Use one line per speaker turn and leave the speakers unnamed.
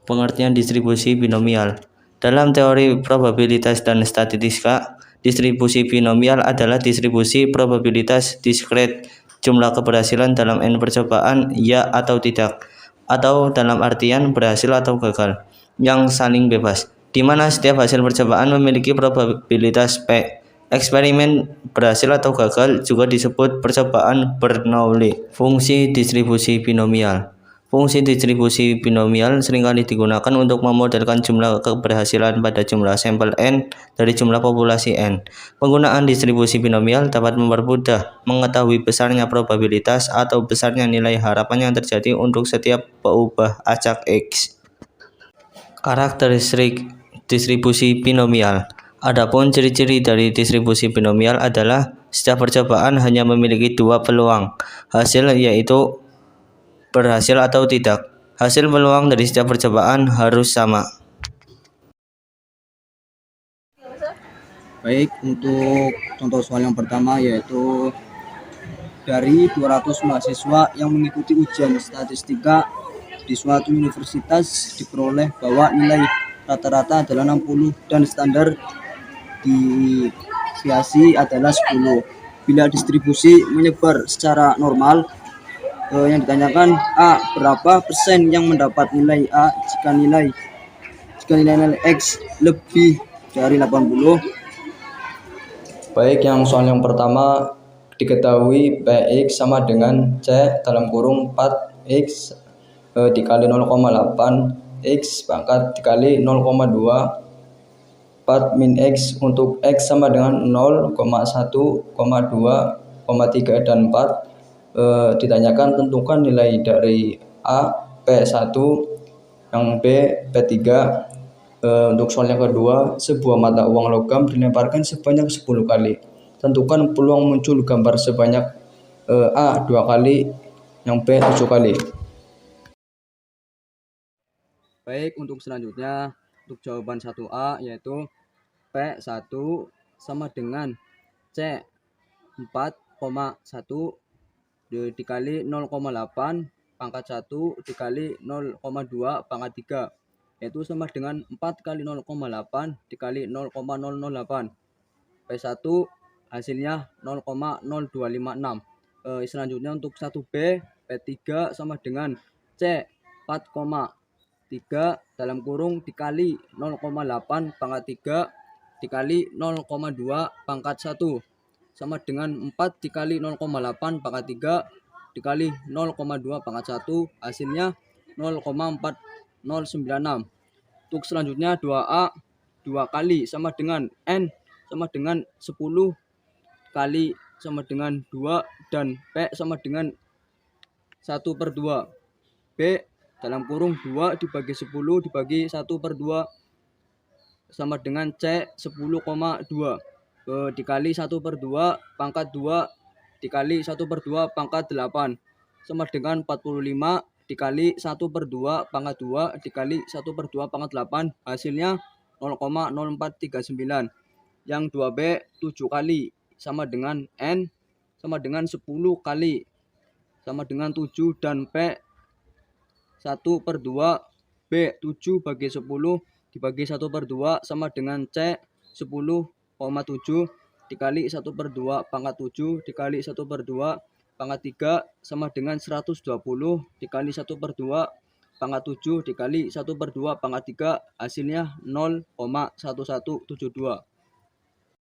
Pengertian distribusi binomial. Dalam teori probabilitas dan statistika, distribusi binomial adalah distribusi probabilitas diskret jumlah keberhasilan dalam n percobaan ya atau tidak, atau dalam artian berhasil atau gagal, yang saling bebas, di mana setiap hasil percobaan memiliki probabilitas P. Eksperimen berhasil atau gagal juga disebut percobaan Bernoulli. Fungsi distribusi binomial. Fungsi distribusi binomial seringkali digunakan untuk memodelkan jumlah keberhasilan pada jumlah sampel n dari jumlah populasi n. Penggunaan distribusi binomial dapat mempermudah mengetahui besarnya probabilitas atau besarnya nilai harapan yang terjadi untuk setiap peubah acak X. Karakteristik distribusi binomial. Adapun ciri-ciri dari distribusi binomial adalah setiap percobaan hanya memiliki dua peluang hasil, yaitu berhasil atau tidak. Hasil peluang dari setiap percobaan harus sama.
Baik, untuk contoh soal yang pertama yaitu dari 200 mahasiswa yang mengikuti ujian statistika di suatu universitas diperoleh bahwa nilai rata-rata adalah 60 dan standar deviasi adalah 10. Bila distribusi menyebar secara normal, yang ditanyakan A, berapa persen yang mendapat nilai A jika nilai X lebih dari 80.
Baik, yang soal yang pertama diketahui Px sama dengan C dalam kurung 4x dikali 0,8 x pangkat dikali 0,2 4 min x, untuk x sama dengan 0,1, 2, 3 dan 4. Ditanyakan tentukan nilai dari A P1, yang B P3. Untuk soal yang kedua, sebuah mata uang logam dilemparkan sebanyak 10 kali. Tentukan peluang muncul gambar sebanyak A 2 kali, yang B 7 kali.
Baik, untuk selanjutnya, untuk jawaban 1A yaitu P1 sama dengan C 4,1 dikali 0,8 pangkat 1 dikali 0,2 pangkat 3, yaitu sama dengan 4 kali 0,8 dikali 0,008. P1 hasilnya 0,0256. Selanjutnya untuk 1B, P3 sama dengan C 4,3 dalam kurung dikali 0,8 pangkat 3 dikali 0,2 pangkat 1 sama dengan 4 dikali 0,8 pangkat 3 dikali 0,2 pangkat 1, hasilnya 0,4096. Untuk selanjutnya 2A, 2 kali sama dengan N sama dengan 10 kali sama dengan 2 dan P sama dengan 1/2. B dalam kurung 2 dibagi 10 dibagi 1/2 sama dengan C 10,2 dikali 1/2 pangkat 2 dikali 1/2 pangkat 8 sama dengan 45 dikali 1/2 pangkat 2 dikali 1/2 pangkat 8, hasilnya 0,0439. Yang 2B 7 kali sama dengan N sama dengan 10 kali sama dengan 7 dan P 1/2. B 7 bagi 10 dibagi 1/2 sama dengan C 10,7 dikali 1/2 pangkat 7 dikali 1/2 pangkat 3 sama dengan 120 dikali 1/2 pangkat 7 dikali 1/2 pangkat 3, hasilnya 0,1172.